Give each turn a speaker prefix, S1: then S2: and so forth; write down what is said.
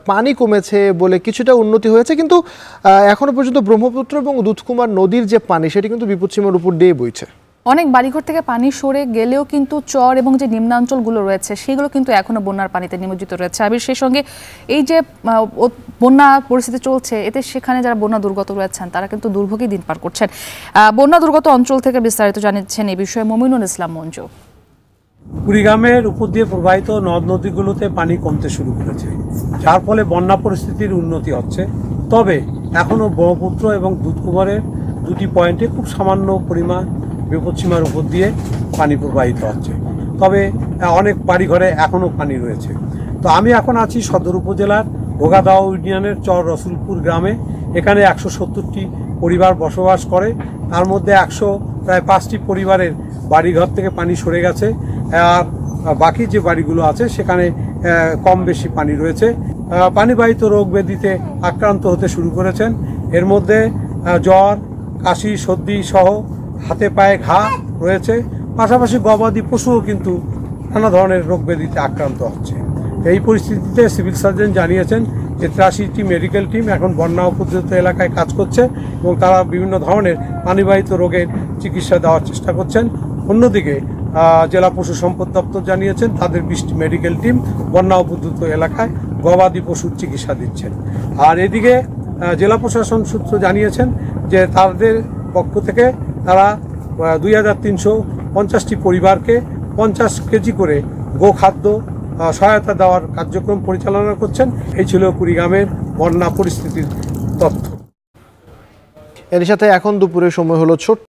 S1: পানি কমেছে বলে কিছুটা উন্নতি হয়েছে, কিন্তু এখনো পর্যন্ত ব্রহ্মপুত্র এবং দুধকুমার নদীর যে পানি সেটি কিন্তু বিপদসীমার উপর দিয়ে বইছে।
S2: অনেক বাড়িঘর থেকে পানি সরে গেলেও কিন্তু চর এবং যে নিম্নাঞ্চলগুলো রয়েছে সেগুলো কিন্তু এখনো বন্যার পানিতে নিমজ্জিত রয়েছে। আবির, সেই সঙ্গে এই যে বন্যা পরিস্থিতি চলছে, এতে সেখানে যারা বন্যা দুর্গত রয়েছেন তারা কিন্তু দুর্ভোগী দিন পার করছেন। বন্যা দুর্গত অঞ্চল থেকে বিস্তারিত জানিয়েছেন এই বিষয়ে মমিনুল ইসলাম মঞ্জু।
S3: কুড়িগ্রামের উপর দিয়ে প্রবাহিত নদ নদীগুলোতে পানি কমতে শুরু করেছে, যার ফলে বন্যা পরিস্থিতির উন্নতি হচ্ছে। তবে এখনও ব্রহ্মপুত্র এবং দুধকুমারের দুটি পয়েন্টে খুব সামান্য পরিমাণ বিপদসীমার উপর দিয়ে পানি প্রবাহিত হচ্ছে। তবে অনেক বাড়িঘরে এখনও পানি রয়েছে। তো আমি এখন আছি সদর উপজেলার ভোগাদাও ইউনিয়নের চর রসুলপুর গ্রামে। এখানে 170টি পরিবার বসবাস করে, তার মধ্যে প্রায় 5টি পরিবারের বাড়িঘর থেকে পানি সরে গেছে, আর বাকি যে বাড়িগুলো আছে সেখানে কম বেশি পানি রয়েছে। পানিবাহিত রোগ ব্যাধিতে আক্রান্ত হতে শুরু করেছেন। এর মধ্যে জ্বর, কাশি, সর্দি সহ হাতে পায়ে ঘা রয়েছে। পাশাপাশি গবাদি পশুও কিন্তু নানা ধরনের রোগ ব্যাধিতে আক্রান্ত হচ্ছে। এই পরিস্থিতিতে সিভিল সার্জন জানিয়েছেন যে 83টি মেডিকেল টিম এখন বন্যা উপদ্রুত এলাকায় কাজ করছে এবং তারা বিভিন্ন ধরনের পানিবাহিত রোগের চিকিৎসা দেওয়ার চেষ্টা করছেন। অন্যদিকে জেলা পশু সম্পদ দপ্তর জানিয়েছেন তাদের 20টি মেডিকেল টিম বন্যা উপদ্রুত এলাকায় গবাদি পশুর চিকিৎসা দিচ্ছেন। আর এদিকে জেলা প্রশাসন সূত্র জানিয়েছেন যে তাদের পক্ষ থেকে তারা 2350টি পরিবারকে 50 কেজি করে গোখাদ্য সহায়তা দেওয়ার কার্যক্রম পরিচালনা করছেন। এই ছিল কুড়িগ্রামের বন্যা পরিস্থিতির তথ্য।
S1: এর সাথে এখন দুপুরের সময় হলো ছোট্ট